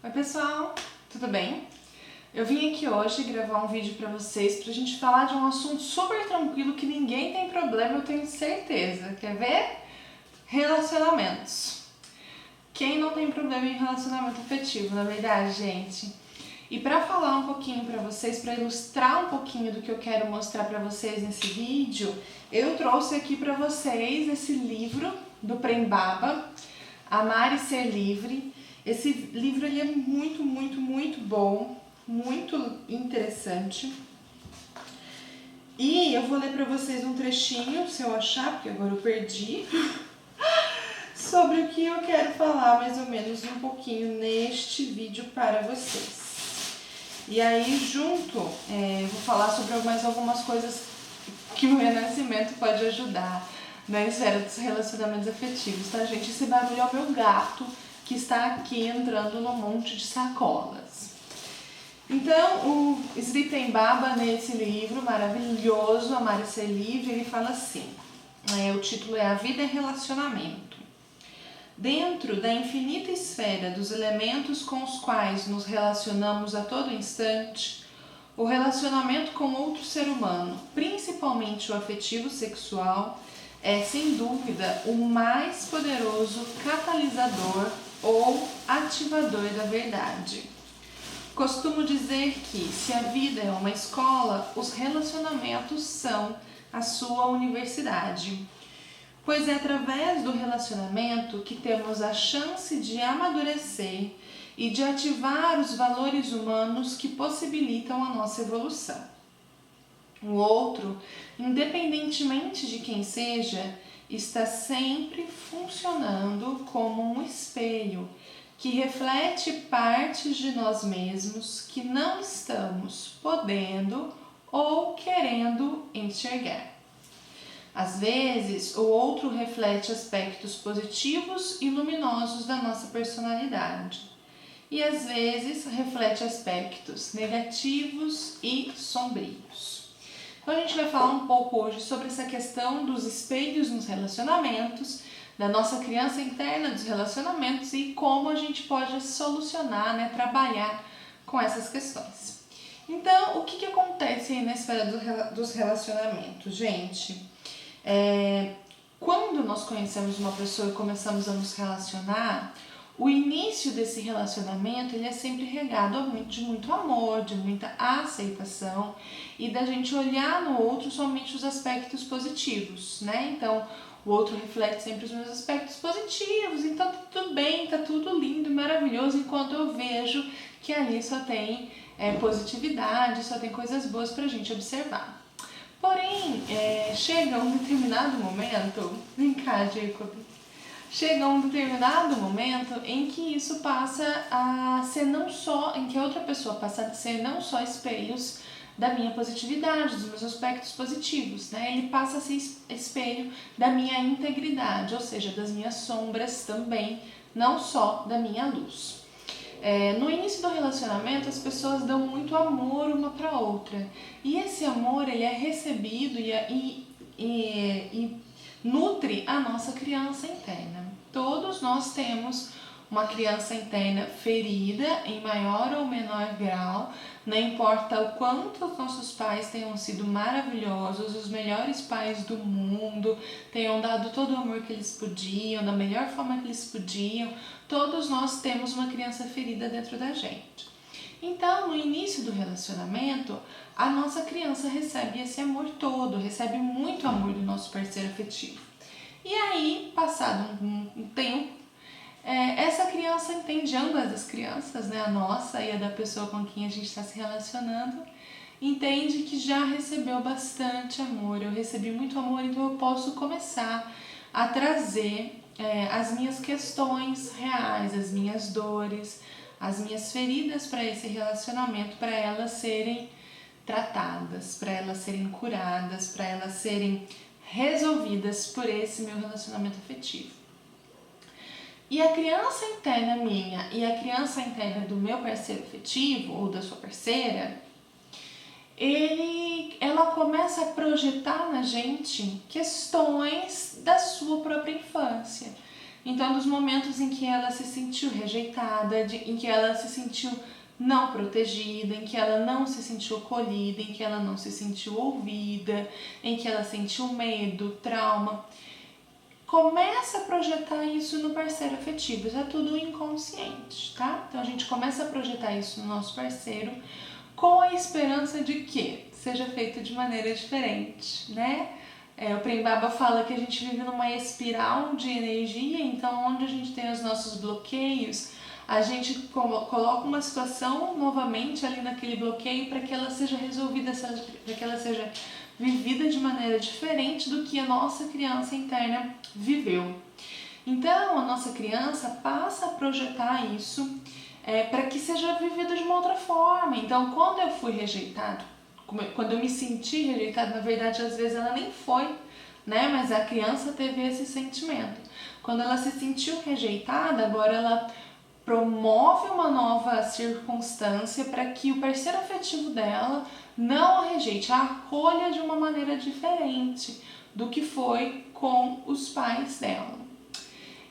Oi pessoal, tudo bem? Eu vim aqui hoje gravar um vídeo pra vocês pra gente falar de um assunto super tranquilo que ninguém tem problema, eu tenho certeza. Quer ver? Relacionamentos. Quem não tem problema em relacionamento afetivo, na verdade, gente? E pra falar um pouquinho pra vocês, pra ilustrar um pouquinho do que eu quero mostrar pra vocês nesse vídeo, eu trouxe aqui pra vocês esse livro do Prem Baba, Amar e Ser Livre. Esse livro ele é muito bom, muito interessante. E eu vou ler para vocês um trechinho, se eu achar, porque agora eu perdi, sobre o que eu quero falar mais ou menos um pouquinho neste vídeo para vocês. E aí junto, vou falar sobre mais algumas coisas que o renascimento pode ajudar na esfera dos relacionamentos afetivos, tá, gente? Esse barulho é o meu gato que está aqui entrando num monte de sacolas. Então, o Sri Prem Baba, nesse livro maravilhoso, Amar e Ser Livre, ele fala assim, o título é A Vida é Relacionamento. Dentro da infinita esfera dos elementos com os quais nos relacionamos a todo instante, o relacionamento com outro ser humano, principalmente o afetivo sexual, é sem dúvida o mais poderoso catalisador ou ativador da verdade. Costumo dizer que, se a vida é uma escola, os relacionamentos são a sua universidade, pois é através do relacionamento que temos a chance de amadurecer e de ativar os valores humanos que possibilitam a nossa evolução. O outro, independentemente de quem seja, está sempre funcionando como um espelho que reflete partes de nós mesmos que não estamos podendo ou querendo enxergar. Às vezes, o outro reflete aspectos positivos e luminosos da nossa personalidade, e às vezes reflete aspectos negativos e sombrios. Então a gente vai falar um pouco hoje sobre essa questão dos espelhos nos relacionamentos, da nossa criança interna dos relacionamentos e como a gente pode solucionar, trabalhar com essas questões. Então, o que acontece aí na esfera dos relacionamentos, gente? Quando nós conhecemos uma pessoa e começamos a nos relacionar, o início desse relacionamento ele é sempre regado de muito amor, de muita aceitação e da gente olhar no outro somente os aspectos positivos, né? Então, o outro reflete sempre os meus aspectos positivos, então tá tudo bem, tá tudo lindo, maravilhoso, enquanto eu vejo que ali só tem positividade, só tem coisas boas pra gente observar. Porém, chega um determinado momento, vem cá, Jacob, chega um determinado momento em que isso passa a ser não só, em que a outra pessoa passa a ser não só espelhos da minha positividade, dos meus aspectos positivos, né? Ele passa a ser espelho da minha integridade, ou seja, das minhas sombras também, não só da minha luz. No início do relacionamento, as pessoas dão muito amor uma para outra, e esse amor ele é recebido e nutre a nossa criança interna. Todos nós temos uma criança interna ferida em maior ou menor grau, não importa o quanto os nossos pais tenham sido maravilhosos, os melhores pais do mundo, tenham dado todo o amor que eles podiam, da melhor forma que eles podiam, todos nós temos uma criança ferida dentro da gente. Então, no início do relacionamento, a nossa criança recebe esse amor todo, recebe muito amor do nosso parceiro afetivo. E aí, passado um tempo, essa criança entende, ambas as crianças, a nossa e a da pessoa com quem a gente está se relacionando, entende que já recebeu bastante amor, eu recebi muito amor, então eu posso começar a trazer as minhas questões reais, as minhas dores, as minhas feridas para esse relacionamento, para elas serem tratadas, para elas serem curadas, para elas serem resolvidas por esse meu relacionamento afetivo. E a criança interna minha e a criança interna do meu parceiro afetivo ou da sua parceira, ela começa a projetar na gente questões da sua própria infância. Então, dos momentos em que ela se sentiu rejeitada, em que ela se sentiu não protegida, em que ela não se sentiu acolhida, em que ela não se sentiu ouvida, em que ela sentiu medo, trauma. Começa a projetar isso no parceiro afetivo, isso é tudo inconsciente, tá? Então a gente começa a projetar isso no nosso parceiro com a esperança de que seja feito de maneira diferente, né? O Prem Baba fala que a gente vive numa espiral de energia, então onde a gente tem os nossos bloqueios, a gente coloca uma situação novamente ali naquele bloqueio para que ela seja resolvida, para que ela seja vivida de maneira diferente do que a nossa criança interna viveu. Então, a nossa criança passa a projetar isso para que seja vivido de uma outra forma. Então, quando eu fui rejeitado, quando eu me senti rejeitado, na verdade, às vezes ela nem foi, né? Mas a criança teve esse sentimento. Quando ela se sentiu rejeitada, agora ela promove uma nova circunstância para que o parceiro afetivo dela não a rejeite, a acolha de uma maneira diferente do que foi com os pais dela.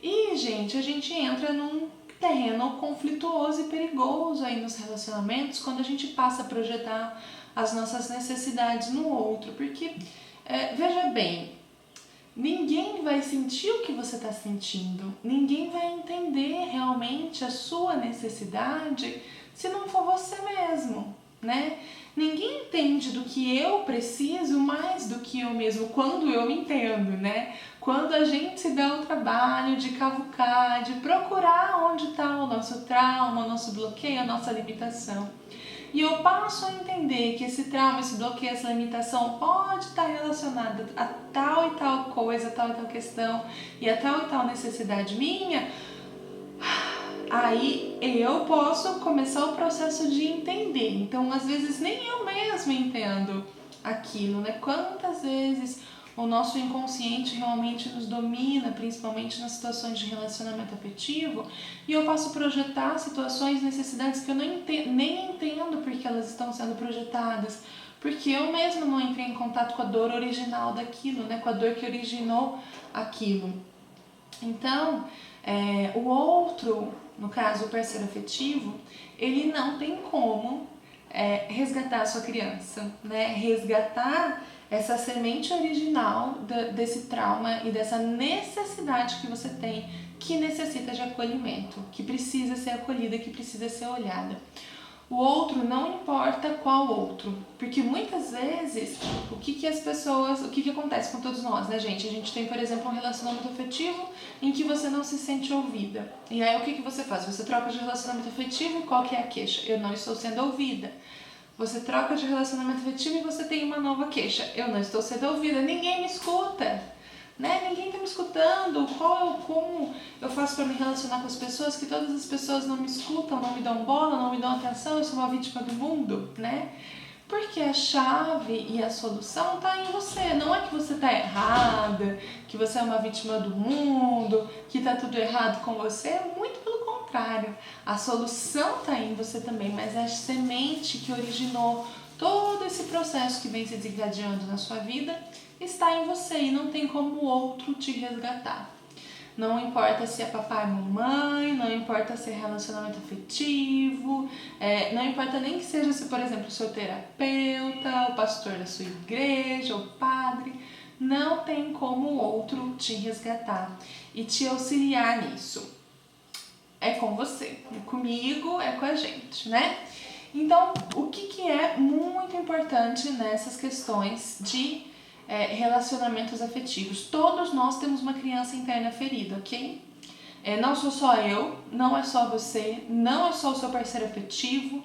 E, gente, a gente entra num terreno conflituoso e perigoso aí nos relacionamentos quando a gente passa a projetar as nossas necessidades no outro, porque, veja bem, ninguém vai sentir o que você está sentindo, ninguém vai entender realmente a sua necessidade se não for você mesmo, né? Ninguém entende do que eu preciso mais do que eu mesmo, quando eu me entendo, né? Quando a gente se dá o trabalho de cavucar, de procurar onde está o nosso trauma, o nosso bloqueio, a nossa limitação. E eu passo a entender que esse trauma, esse bloqueio, essa limitação pode estar relacionada a tal e tal coisa, a tal e tal questão e a tal e tal necessidade minha, aí eu posso começar o processo de entender. Então, às vezes, nem eu mesma entendo aquilo, né? Quantas vezes o nosso inconsciente realmente nos domina, principalmente nas situações de relacionamento afetivo, e eu passo a projetar situações, necessidades que eu nem entendo porque elas estão sendo projetadas, porque eu mesma não entrei em contato com a dor original daquilo, né? Com a dor que originou aquilo. Então, o outro, no caso o parceiro afetivo, ele não tem como resgatar a sua criança, né? Resgatar essa semente original desse trauma e dessa necessidade que você tem, que necessita de acolhimento, que precisa ser acolhida, que precisa ser olhada. O outro, não importa qual outro, porque muitas vezes o que acontece com todos nós, né, gente? A gente tem, por exemplo, um relacionamento afetivo em que você não se sente ouvida. E aí o que você faz? Você troca de relacionamento afetivo e qual que é a queixa? Eu não estou sendo ouvida. Você troca de relacionamento afetivo e você tem uma nova queixa. Eu não estou sendo ouvida, ninguém me escuta, né? Ninguém está me escutando. Como eu faço para me relacionar com as pessoas que todas as pessoas não me escutam, não me dão bola, não me dão atenção, eu sou uma vítima do mundo, né? Porque a chave e a solução está em você. Não é que você está errada, que você é uma vítima do mundo, que está tudo errado com você. Muito pelo contrário. A solução está em você também, mas a semente que originou todo esse processo que vem se desencadeando na sua vida está em você e não tem como o outro te resgatar. Não importa se é papai ou mamãe, não importa se é relacionamento afetivo, não importa nem que seja se, por exemplo, o seu terapeuta, o pastor da sua igreja, o padre, não tem como o outro te resgatar e te auxiliar nisso. É com você, é comigo, é com a gente, né? Então, o que é muito importante nessas questões de relacionamentos afetivos? Todos nós temos uma criança interna ferida, ok? Não sou só eu, não é só você, não é só o seu parceiro afetivo,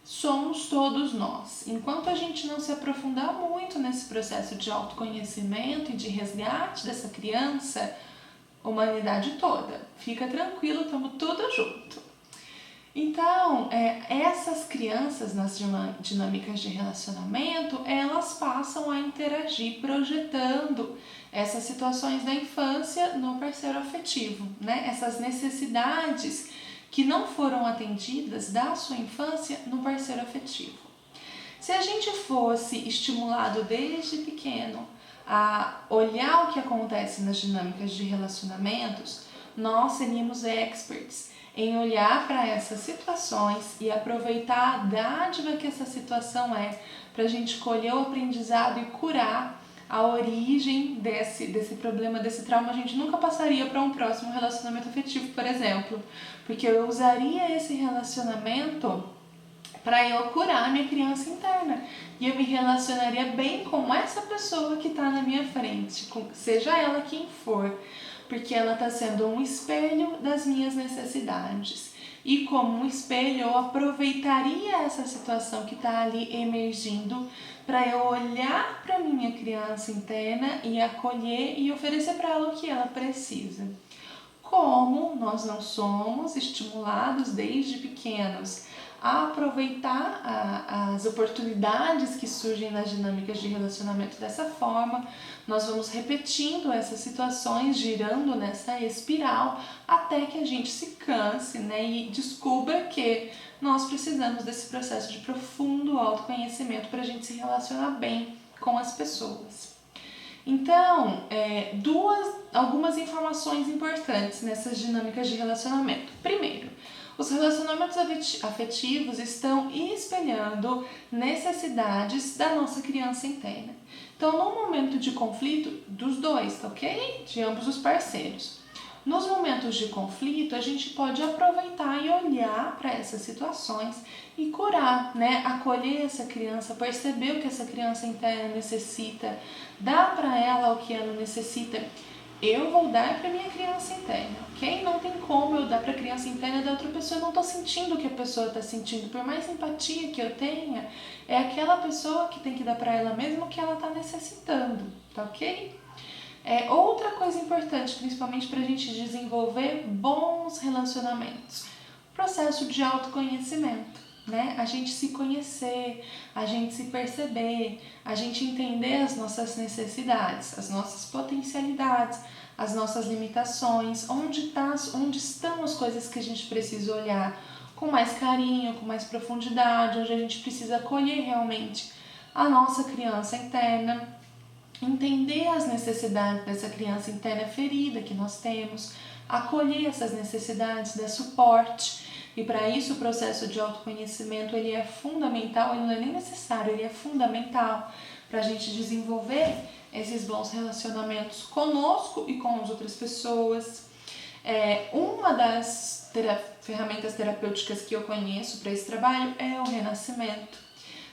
somos todos nós. Enquanto a gente não se aprofundar muito nesse processo de autoconhecimento e de resgate dessa criança, humanidade toda, fica tranquilo, estamos tudo junto. Então, essas crianças nas dinâmicas de relacionamento, elas passam a interagir projetando essas situações da infância no parceiro afetivo, né? Essas necessidades que não foram atendidas da sua infância no parceiro afetivo. Se a gente fosse estimulado desde pequeno a olhar o que acontece nas dinâmicas de relacionamentos nós seríamos experts em olhar para essas situações e aproveitar a dádiva que essa situação é para a gente colher o aprendizado e curar a origem desse problema, desse trauma. A gente nunca passaria para um próximo relacionamento afetivo, por exemplo, porque eu usaria esse relacionamento para eu curar a minha criança interna e eu me relacionaria bem com essa pessoa que está na minha frente, seja ela quem for, porque ela está sendo um espelho das minhas necessidades. E como um espelho, eu aproveitaria essa situação que está ali emergindo para eu olhar para minha criança interna e acolher e oferecer para ela o que ela precisa. Como nós não somos estimulados desde pequenos a aproveitar as oportunidades que surgem nas dinâmicas de relacionamento dessa forma, nós vamos repetindo essas situações, girando nessa espiral, até que a gente se canse, né, e descubra que nós precisamos desse processo de profundo autoconhecimento para a gente se relacionar bem com as pessoas. Então, algumas informações importantes nessas dinâmicas de relacionamento. Primeiro, os relacionamentos afetivos estão espelhando necessidades da nossa criança interna. Então, no momento de conflito, dos dois, ok? De ambos os parceiros. Nos momentos de conflito, a gente pode aproveitar e olhar para essas situações e curar, né? Acolher essa criança, perceber o que essa criança interna necessita, dar para ela o que ela necessita. Eu vou dar para minha criança interna, ok? Não tem como eu dar para a criança interna da outra pessoa, eu não estou sentindo o que a pessoa está sentindo. Por mais empatia que eu tenha, é aquela pessoa que tem que dar para ela mesmo o que ela está necessitando, tá ok? Outra coisa importante, principalmente para a gente desenvolver bons relacionamentos, processo de autoconhecimento. Né? A gente se conhecer, a gente se perceber, a gente entender as nossas necessidades, as nossas potencialidades, as nossas limitações, onde estão as coisas que a gente precisa olhar com mais carinho, com mais profundidade, onde a gente precisa acolher realmente a nossa criança interna, entender as necessidades dessa criança interna ferida que nós temos, acolher essas necessidades, dar suporte. E para isso o processo de autoconhecimento ele é fundamental, ele não é nem necessário, ele é fundamental para a gente desenvolver esses bons relacionamentos conosco e com as outras pessoas. Uma das ferramentas terapêuticas que eu conheço para esse trabalho é o renascimento,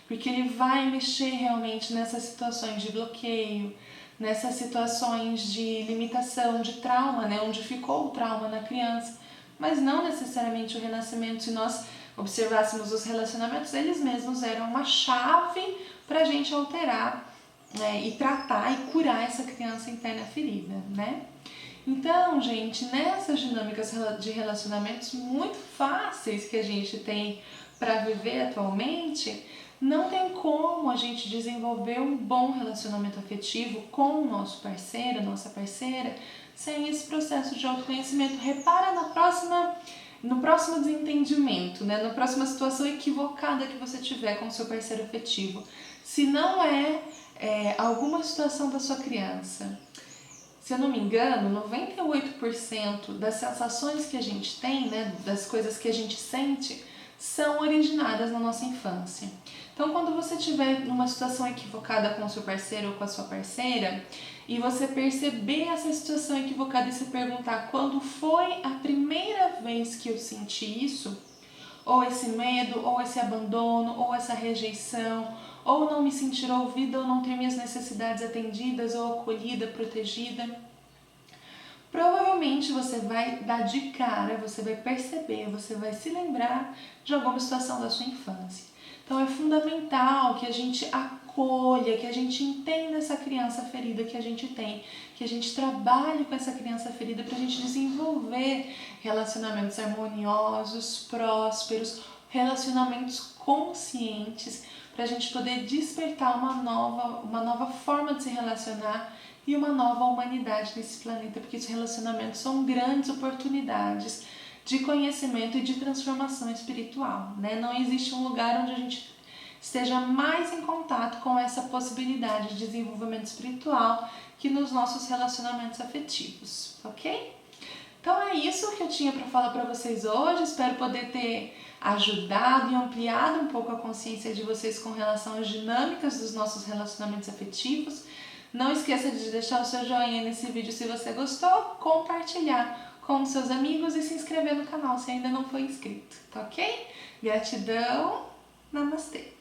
porque ele vai mexer realmente nessas situações de bloqueio, nessas situações de limitação, de trauma, né, onde ficou o trauma na criança. Mas não necessariamente o renascimento. Se nós observássemos os relacionamentos, eles mesmos eram uma chave para a gente alterar, né, e tratar e curar essa criança interna ferida, né? Então, gente, nessas dinâmicas de relacionamentos muito fáceis que a gente tem para viver atualmente, não tem como a gente desenvolver um bom relacionamento afetivo com o nosso parceiro, nossa parceira, sem esse processo de autoconhecimento. Repara no próximo desentendimento, né? Na próxima situação equivocada que você tiver com o seu parceiro afetivo. Se não é alguma situação da sua criança. Se eu não me engano, 98% das sensações que a gente tem, né, das coisas que a gente sente, são originadas na nossa infância. Então, quando você estiver numa situação equivocada com o seu parceiro ou com a sua parceira, e você perceber essa situação equivocada e se perguntar quando foi a primeira vez que eu senti isso, ou esse medo, ou esse abandono, ou essa rejeição, ou não me sentir ouvida, ou não ter minhas necessidades atendidas, ou acolhida, protegida, provavelmente você vai dar de cara, você vai perceber, você vai se lembrar de alguma situação da sua infância. Então é fundamental que a gente acolha, que a gente entenda essa criança ferida que a gente tem, que a gente trabalhe com essa criança ferida para a gente desenvolver relacionamentos harmoniosos, prósperos, relacionamentos conscientes, para a gente poder despertar uma nova forma de se relacionar e uma nova humanidade nesse planeta, porque esses relacionamentos são grandes oportunidades de conhecimento e de transformação espiritual, né? Não existe um lugar onde a gente esteja mais em contato com essa possibilidade de desenvolvimento espiritual que nos nossos relacionamentos afetivos, ok? Então é isso que eu tinha para falar para vocês hoje. Espero poder ter ajudado e ampliado um pouco a consciência de vocês com relação às dinâmicas dos nossos relacionamentos afetivos. Não esqueça de deixar o seu joinha nesse vídeo se você gostou, compartilhar com os seus amigos e se inscrever no canal se ainda não foi inscrito, tá ok? Gratidão, namastê!